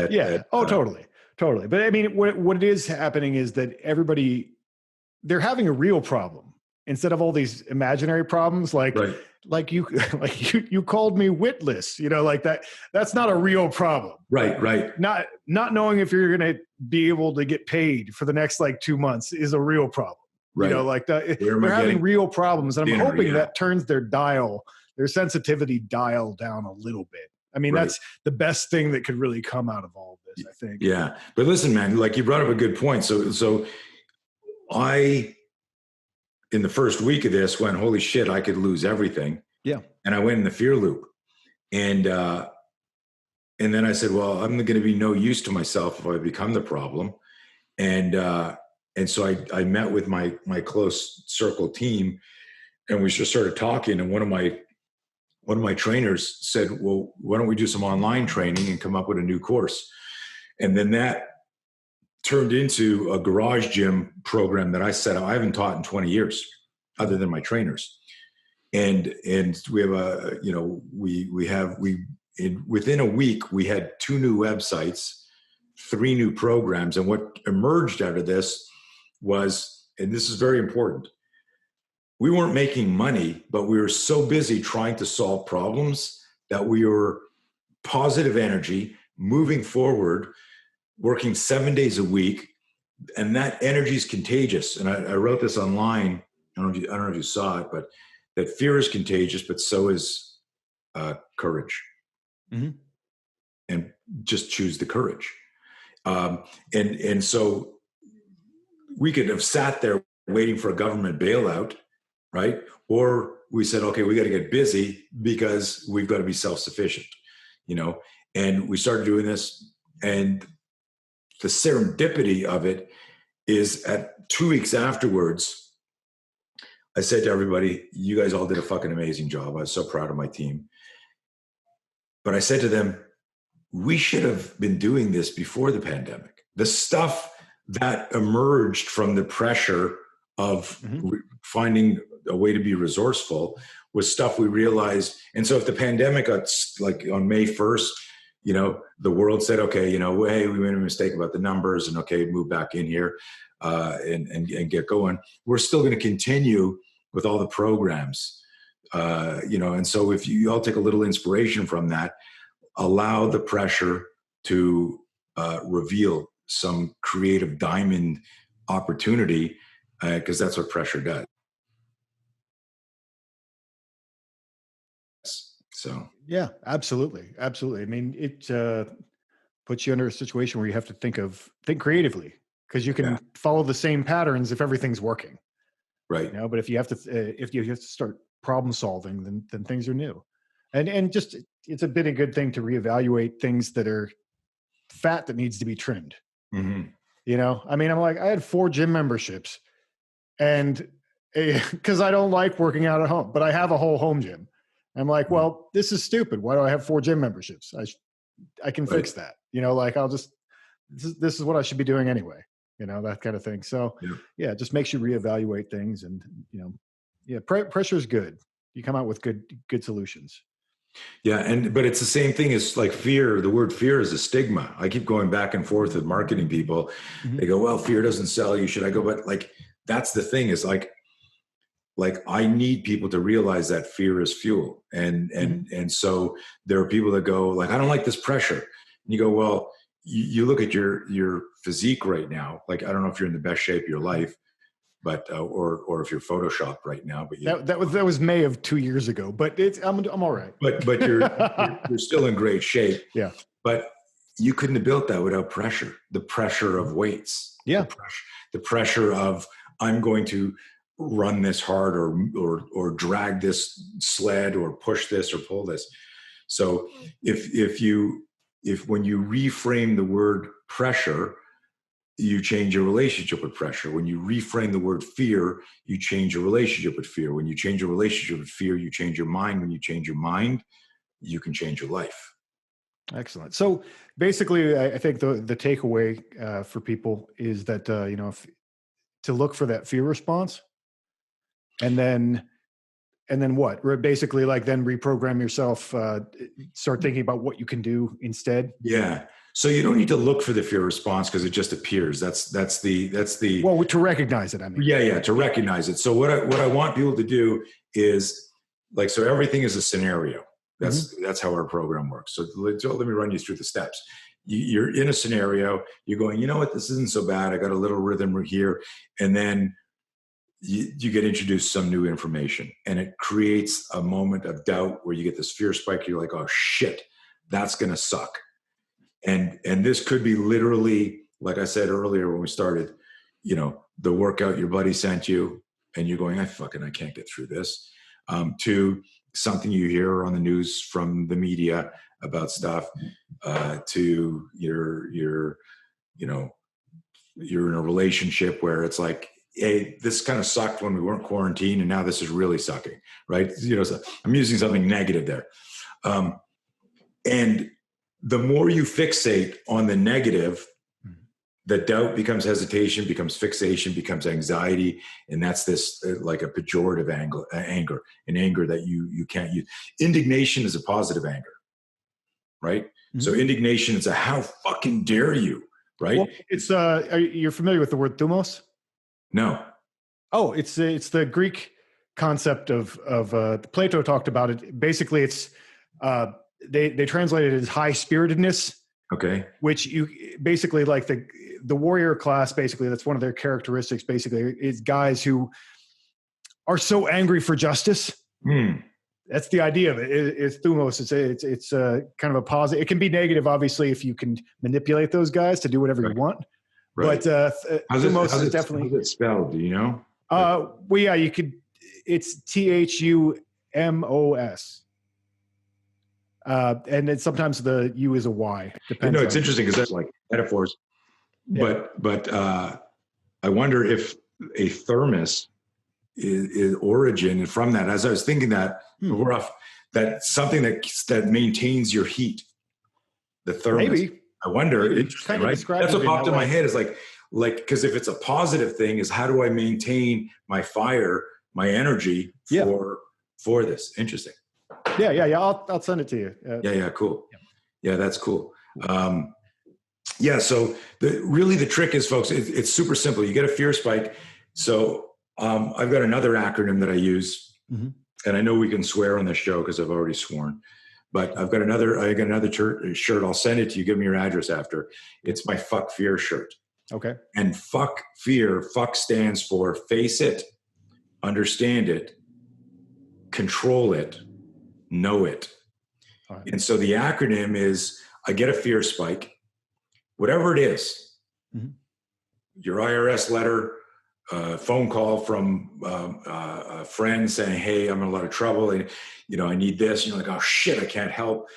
totally. But I mean, what it is happening is that they're having a real problem instead of all these imaginary problems. Like you called me witless, like that. That's not a real problem. Right. Not knowing if you're going to be able to get paid for the next 2 months is a real problem. Right. They're having real problems. And I'm hoping that turns their sensitivity dial down a little bit. I mean, that's the best thing that could really come out of all of this, I think. Yeah. But listen, man, you brought up a good point. So I, in the first week of this, went, holy shit, I could lose everything. Yeah. And I went in the fear loop. And And then I said, well, I'm going to be no use to myself if I become the problem. And so I met with my close circle team, and we just started talking. And one of my trainers said, well, why don't we do some online training and come up with a new course? And then that turned into a garage gym program that I set up. I haven't taught in 20 years other than my trainers. And we have within a week, we had 2 new websites, 3 new programs. And what emerged out of this was, and this is very important, we weren't making money, but we were so busy trying to solve problems that we were positive energy, moving forward, working 7 days a week. And that energy is contagious. And I wrote this online. I don't know if you saw it, but that fear is contagious, but so is courage. Mm-hmm. And just choose the courage. And so we could have sat there waiting for a government bailout, right? Or we said, okay, we got to get busy because we've got to be self-sufficient, and we started doing this. And the serendipity of it is at 2 weeks afterwards, I said to everybody, you guys all did a fucking amazing job. I was so proud of my team. But I said to them, we should have been doing this before the pandemic. The stuff that emerged from the pressure of finding a way to be resourceful was stuff we realized. And so if the pandemic got like on May 1st, the world said, okay, hey, we made a mistake about the numbers, and okay, move back in here and get going. We're still going to continue with all the programs, and so if you all take a little inspiration from that, allow the pressure to reveal some creative diamond opportunity, because that's what pressure does. So yeah, absolutely. I mean, it puts you under a situation where you have to think creatively, because you can follow the same patterns if everything's working, right? But if you have to start problem solving, then things are new, and just it's a bit of a good thing to reevaluate things that are fat that needs to be trimmed. Mm-hmm. I mean, I had 4 gym memberships, and because I don't like working out at home, but I have a whole home gym. I'm like, well, this is stupid. Why do I have 4 gym memberships? I can fix that. I'll just, this is what I should be doing anyway, that kind of thing. So yeah, it just makes you reevaluate things, and, pressure is good. You come out with good solutions. Yeah. But it's the same thing as like fear. The word fear is a stigma. I keep going back and forth with marketing people. Mm-hmm. They go, well, fear doesn't sell you. Should I go? But like, that's the thing, is like I need people to realize that fear is fuel. And so there are people that go like, I don't like this pressure. And you go, well, you look at your physique right now. Like, I don't know if you're in the best shape of your life, but, or if you're photoshopped right now, but that was May of 2 years ago, but I'm all right. But you're still in great shape. Yeah. But you couldn't have built that without pressure, the pressure of weights. Yeah. The pressure of, I'm going to run this hard or drag this sled or push this or pull this. So if when you reframe the word pressure, you change your relationship with pressure. When you reframe the word fear, you change your relationship with fear. When you change your relationship with fear, you change your mind. When you change your mind, you can change your life. Excellent. So basically, I think the takeaway for people is that, to look for that fear response, and then what? Basically, like, then reprogram yourself, start thinking about what you can do instead. Yeah. So you don't need to look for the fear response, because it just appears. That's the well, to recognize it. I mean, yeah, to recognize it. So what I want people to do is, like, so everything is a scenario. That's how our program works. So let me run you through the steps. You're in a scenario. You're going, you know what? This isn't so bad. I got a little rhythm here, and then you get introduced to some new information, and it creates a moment of doubt where you get this fear spike. You're like, oh shit, that's gonna suck. And this could be literally, like I said earlier when we started, the workout your buddy sent you, and you're going, I can't get through this. to something you hear on the news from the media about stuff, to you're in a relationship where it's like, hey, this kind of sucked when we weren't quarantined, and now this is really sucking, right? So I'm using something negative there. And the more you fixate on the negative, the doubt becomes hesitation, becomes fixation, becomes anxiety. And that's this like a pejorative anger, an anger that you can't use. Indignation is a positive anger, right? Mm-hmm. So indignation is a how fucking dare you, right? Well, it's you're familiar with the word thumos? No. Oh, it's the Greek concept of Plato talked about it. Basically, it's they translate it as high spiritedness. Okay. Which you basically like the warrior class. Basically, that's one of their characteristics. Basically, is guys who are so angry for justice. That's the idea of it. It's thumos. It's kind of a positive. It can be negative, obviously, if you can manipulate those guys to do whatever you want. Right. But thumos is definitely. How's it spelled? Do you know? Well, yeah, you could. It's THUMOS. And then sometimes the U is a Y. Depends. It's interesting because that's like metaphors. Yeah. But I wonder if a thermos is origin from that. As I was thinking that we're off, that something that maintains your heat. The thermos. Maybe. I wonder. Interesting, right? That's what popped in my head. Is like because if it's a positive thing, is how do I maintain my fire, my energy for this? Interesting. Yeah. I'll send it to you. Yeah. Cool. Yeah, that's cool. So the trick is, folks, it's super simple. You get a fear spike. So I've got another acronym that I use, and I know we can swear on this show because I've already sworn. But I got another shirt. I'll send it to you. Give me your address after. It's my fuck fear shirt. Okay. And fuck fear. Fuck stands for face it, understand it, control it, know it. Right. And so the acronym is, I get a fear spike, whatever it is, your IRS letter, phone call from a friend saying, hey, I'm in a lot of trouble and, I need this. And you're like, oh shit, I can't help.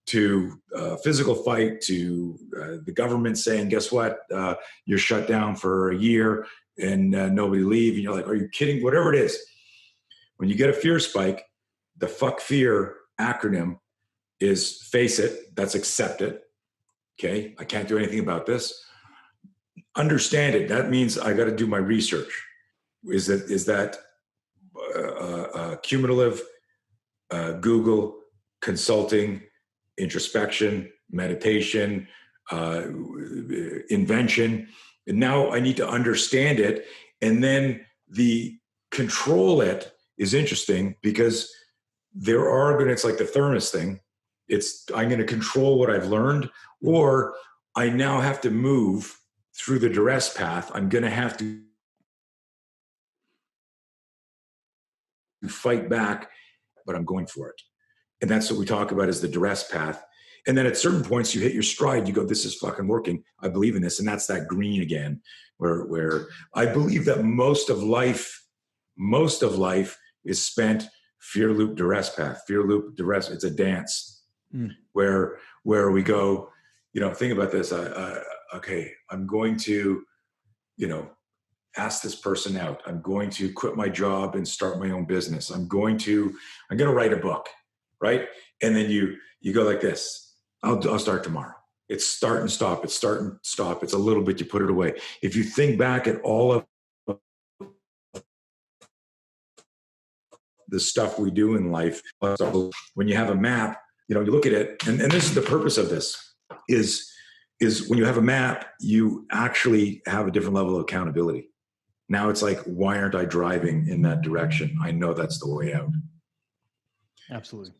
To physical fight, to the government saying, guess what? You're shut down for a year and nobody leave. And you're like, are you kidding? Whatever it is. When you get a fear spike, the fuck fear acronym is face it. That's accept it. Okay. I can't do anything about this. Understand it. That means I got to do my research. Is that cumulative, Google, consulting, introspection, meditation, invention. And now I need to understand it. And then the control it is interesting because it's like the thermos thing. I'm going to control what I've learned, or I now have to move through the duress path. I'm going to have to fight back, but I'm going for it. And that's what we talk about is the duress path. And then at certain points you hit your stride, you go, this is fucking working. I believe in this. And that's that green again, where I believe that most of life is spent fear loop, duress path, fear loop, duress. It's a dance where we go, think about this. Okay, I'm going to, ask this person out. I'm going to quit my job and start my own business. I'm going to write a book, right? And then you go like this. I'll start tomorrow. It's start and stop. It's start and stop. It's a little bit, you put it away. If you think back at all of the stuff we do in life, when you have a map, you look at it, and this is the purpose of this, is when you have a map, you actually have a different level of accountability. Now it's like, why aren't I driving in that direction? I know that's the way out. Absolutely.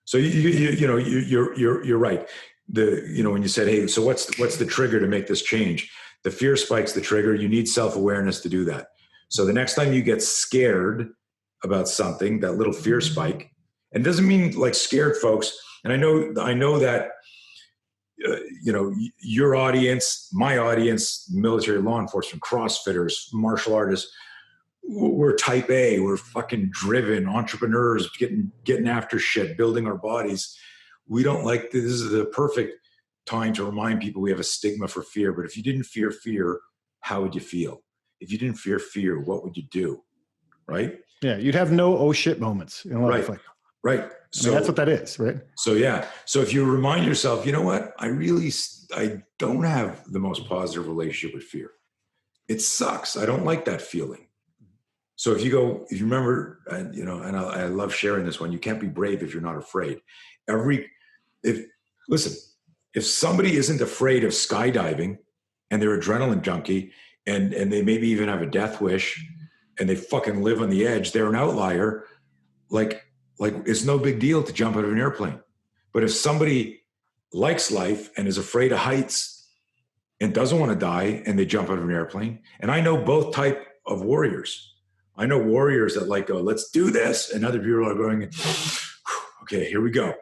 So you're right. When you said, hey, so what's the trigger to make this change? The fear spike's the trigger. You need self-awareness to do that. So the next time you get scared about something, that little fear spike, and it doesn't mean like scared, folks. And I know that, your audience, my audience, military, law enforcement, CrossFitters, martial artists, we're type A, we're fucking driven entrepreneurs, getting after shit, building our bodies. We don't like this. Is the perfect time to remind people we have a stigma for fear. But if you didn't fear fear, how would you feel? If you didn't fear fear, what would you do? Right? Yeah, you'd have no oh shit moments in life. Right. Right. I mean, that's what that is, right? So yeah. So if you remind yourself, you know what? I don't have the most positive relationship with fear. It sucks. I don't like that feeling. So if you remember, and I love sharing this one, you can't be brave if you're not afraid. If somebody isn't afraid of skydiving and they're adrenaline junkie and they maybe even have a death wish and they fucking live on the edge, they're an outlier. Like it's no big deal to jump out of an airplane. But if somebody likes life and is afraid of heights and doesn't want to die and they jump out of an airplane, and I know both type of warriors. I know warriors that go, let's do this. And other people are going, okay, here we go.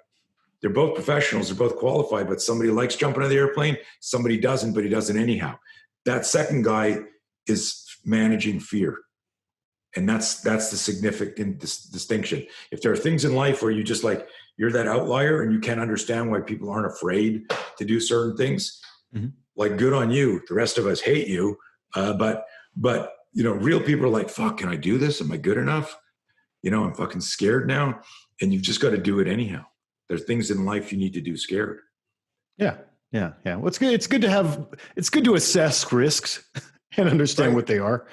They're both professionals. They're both qualified, but somebody likes jumping out of the airplane. Somebody doesn't, but he does it anyhow. That second guy is managing fear. And that's the significant distinction. If there are things in life where you just you're that outlier and you can't understand why people aren't afraid to do certain things, good on you. The rest of us hate you. But real people are like, fuck, can I do this? Am I good enough? I'm fucking scared now. And you've just got to do it anyhow. There's things in life you need to do scared. Yeah. Well, it's good. It's good to assess risks and understand what they are.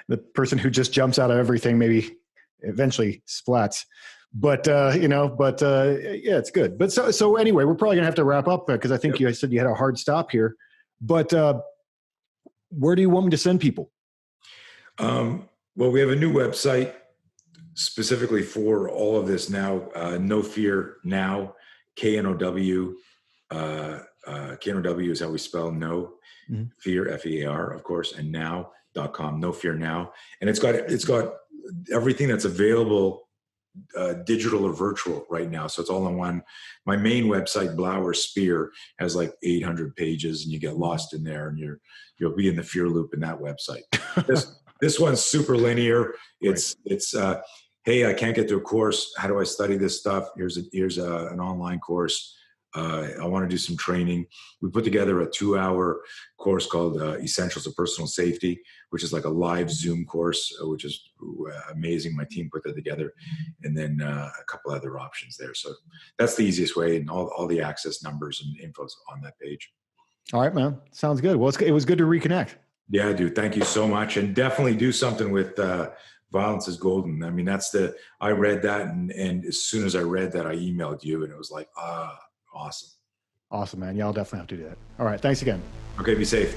The person who just jumps out of everything maybe eventually splats. But yeah, it's good. But so anyway, we're probably gonna have to wrap up because I think you said you had a hard stop here. But where do you want me to send people? Well, we have a new website specifically for all of this now. No Fear Now, KNOW. KNOW is how we spell no. Fear, F-E-A-R, of course, and now.com. No Fear Now, and it's got everything that's available. Digital or virtual right now. So it's all in one. My main website, Blauer Spear, has 800 pages and you get lost in there and you'll be in the fear loop in that website. This one's super linear. It's hey, I can't get to a course. How do I study this stuff? Here's an online course. I want to do some training. We put together a 2-hour course called Essentials of Personal Safety, which is a live Zoom course, which is amazing. My team put that together. And then a couple other options there. So that's the easiest way, and all the access numbers and infos on that page. All right, man. Sounds good. Well, it was good to reconnect. Yeah, dude. Thank you so much. And definitely do something with Violence is Golden. I mean, I read that. And as soon as I read that, I emailed you and it was awesome. Awesome, man. Yeah, I'll definitely have to do that. All right. Thanks again. Okay. Be safe.